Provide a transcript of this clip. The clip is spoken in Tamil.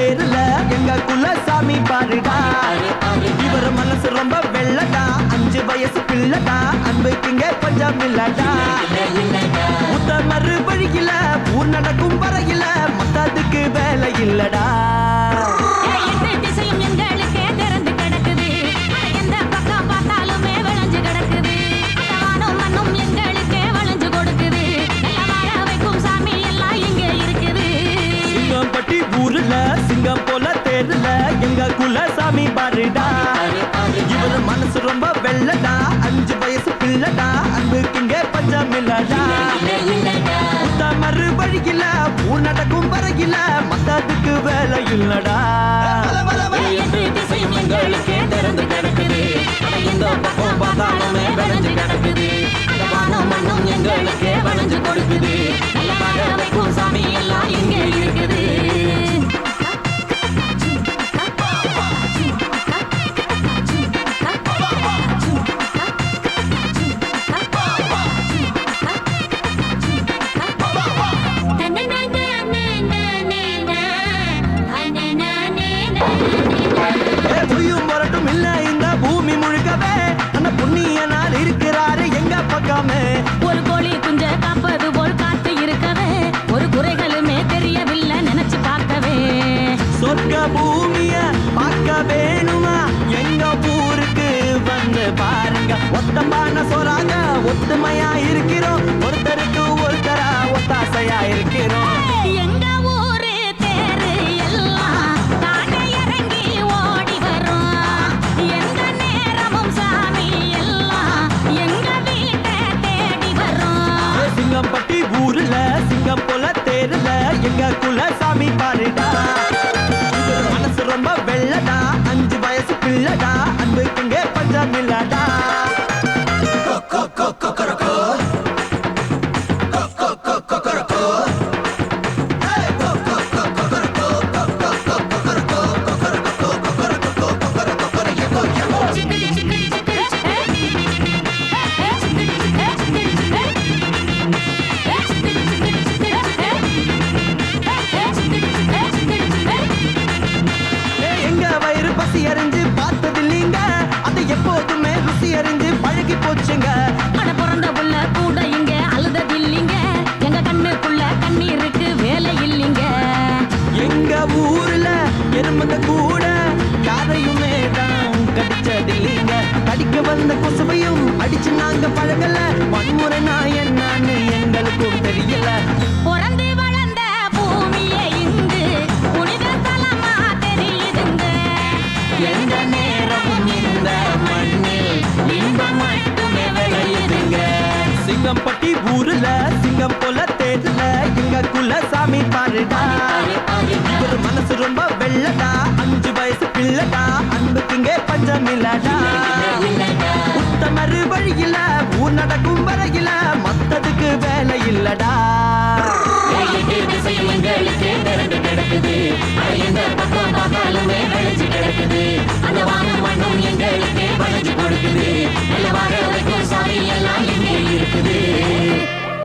தேர்ல எங்க குலசாமி பாருடா. இவர் மனசு ரொம்ப வெள்ளடா, 5 வயசு பிள்ளடா, அன்புக்குங்க பஞ்சம் இல்லடா. உத்தமரு வழியில ஊர் நடக்கும் வரையில மத்ததுக்கு வேலை இல்லடா. சிங்கம்பட்டி ஊர்ல சிங்கம் போல தேர்ல எங்க குலசாமி பாருடா. இவர் மனசு ரொம்ப வெள்ளடா, 5 வயசு பிள்ளடா, அன்புக்குங்க பஞ்சம் இல்லடா. உத்தமரு வழியில ஊர் நடக்கும் வரையில மத்ததுக்கு வேலை இல்லடா. எங்களுக்கே திறந்து கிடக்குது, இந்த பக்கம் பார்த்தாலுமே விளைஞ்சு கிடக்குது. அந்த வானம் மண்ணும் எங்களுக்கே வளைஞ்சு கொடுக்குது. நல்ல வாழ வைக்கும் சாமி எல்லாம் இங்கே இருக்குது. வரட்டும் இல்ல இந்த பூமி முழுக்கவே அந்த புண்ணிய நாள் இருக்கிறாரு எங்க பக்கமே. ஒரு கோழி குஞ்ச காப்பது போல் காத்து இருக்கவே, ஒரு குறைகளுமே தெரியவில்லை நினைச்சு பார்க்கவே. சொர்க்க பூமிய பார்க்க வேணுமா எங்க ஊருக்கு வந்து பாருங்க. ஒத்தம்பான சொராங்க ஒத்துமையா இருக்கிறோம், ஒருத்தருக்கு ஒருத்தரா ஒத்தாசையா இருக்கிறோம். எங்க ஊரு தேரு எல்லாம் தானே இறங்கி ஓடி வரும். எந்த நேரமும் சாமி எல்லாம் எங்க வீட்டை தேடி வரும். சிங்கம்பட்டி ஊர்ல சிங்கம் போல தேர்ல எங்க குலசாமி பாருடா. இவர் மனசு ரொம்ப வெள்ளடா, 5 வயசு பிள்ளடா, அன்புக்குங்க பஞ்சம் இல்லடா. எங்க வயிறு பசி அறிஞ்சு பார்த்தது இல்லீங்க, அது எப்போதுமே ருசி அறிஞ்சு பழகி போச்சுங்க. அட பிறந்த புள்ள கூட இங்க அழுதது இல்லைங்க, எங்க கண்ணுக்குள்ள கண்ணீருக்கு வேலை இல்லைங்க. எங்க ஊர்ல எறும்புங்க கூட யாரையுமே தான் கடிச்சது இல்லீங்க. கடிக்க வந்த கொசுவையும் அடிச்சு நாங்க பழகல, வன்முறை நான் என்னன்னு எங்களுக்கும் தெரியல. பிறந்து வளர்ந்த பூமியே இங்கு புனித தலமா தெரியுதுங்க. எந்த நேரமும் இந்த மண்ணில் இன்பம் மட்டுமே விளையுதுங்க. சிங்கம்பட்டி ஊர்ல சிங்கம் போல தேர்ல எங்க குலசாமி பாருடா. இவர் மனசு ரொம்ப வெள்ளடா, 5 வயசு பிள்ளடா, அன்புக்குங்க பஞ்சம் இல்லடா. உத்தமரு வழியில ஊர் நடக்கும் வரையில மத்ததுக்கு வேலை இல்லடா. எங்களுக்கே திறந்து கிடக்குது, இந்த பக்கம் பார்த்தாலுமே விளைஞ்சு கிடக்குது. அந்த வானம் மண்ணும் எங்களுக்கே வளைஞ்சு கொடுக்குது. நல்ல வாழ வைக்கும் சாமி எல்லாம் இங்கே இருக்குது.